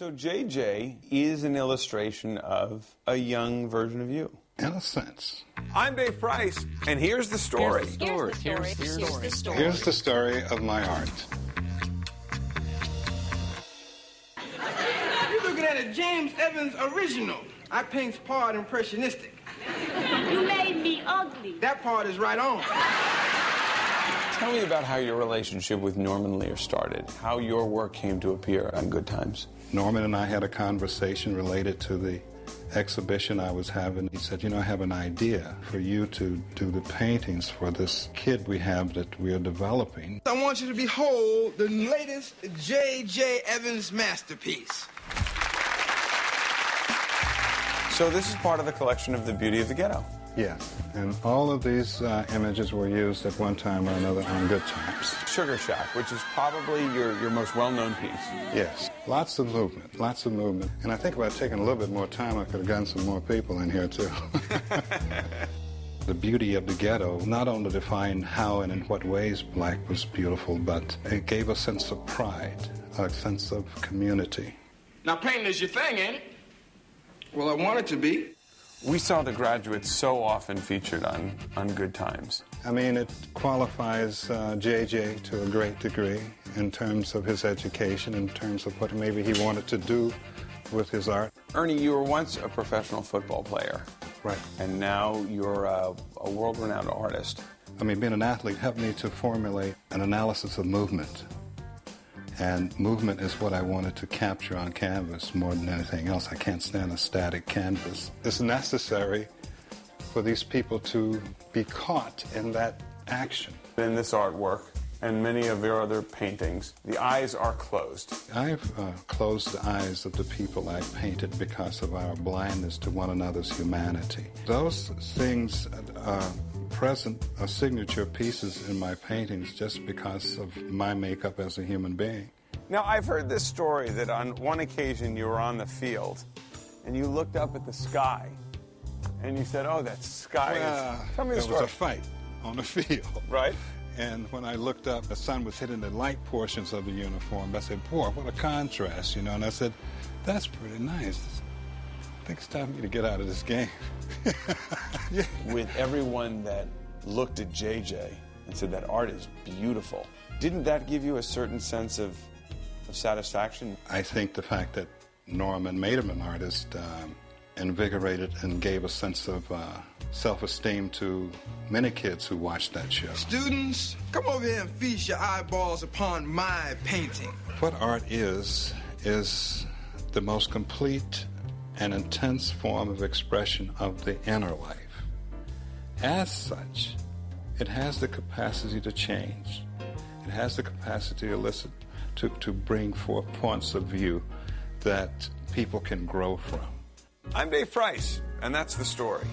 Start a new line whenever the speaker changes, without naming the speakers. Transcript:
So JJ is an illustration of a young version of you.
In a sense.
I'm Dave Price, and here's the story.
Here's the story of my art.
You're looking at a James Evans original. I paint's part impressionistic.
You made me ugly.
That part is right on.
Tell me about how your relationship with Norman Lear started, how your work came to appear on Good Times.
Norman and I had a conversation related to the exhibition I was having. He said, I have an idea for you to do the paintings for this kid we have that we are developing.
I want you to behold the latest J.J. Evans masterpiece.
So this is part of the collection of The Beauty of the Ghetto.
Yes, and all of these images were used at one time or another on Good Times.
Sugar Shack, which is probably your most well-known piece.
Yes, lots of movement. And I think if I'd taken a little bit more time, I could have gotten some more people in here, too. The beauty of the ghetto not only defined how and in what ways black was beautiful, but it gave a sense of pride, a sense of community.
Now, painting is your thing, ain't it? Well, I want it to be.
We saw The Graduate so often featured on Good Times.
I mean, it qualifies JJ to a great degree in terms of his education, in terms of what maybe he wanted to do with his art.
Ernie, you were once a professional football player.
Right.
And now you're a world-renowned artist.
I mean, being an athlete helped me to formulate an analysis of movement. And movement is what I wanted to capture on canvas more than anything else. I can't stand a static canvas. It's necessary for these people to be caught in that action.
In this artwork and many of your other paintings, the eyes are closed.
I've closed the eyes of the people I've painted because of our blindness to one another's humanity. Those things present are signature pieces in my paintings just because of my makeup as a human being.
Now, I've heard this story that on one occasion you were on the field and you looked up at the sky and you said, oh, that sky is... Tell me the story.
There was a fight on the field.
Right.
And when I looked up, the sun was hitting the light portions of the uniform. I said, boy, what a contrast, And I said, that's pretty nice. I think it's time for me to get out of this game. Yeah.
With everyone that looked at JJ and said that art is beautiful, didn't that give you a certain sense of satisfaction?
I think the fact that Norman made him an artist invigorated and gave a sense of self-esteem to many kids who watched that show.
Students, come over here and feast your eyeballs upon my painting.
What art is the most complete and intense form of expression of the inner life. As such, it has the capacity to change. It has the capacity to listen, to bring forth points of view that people can grow from.
I'm Dave Price, and that's the story.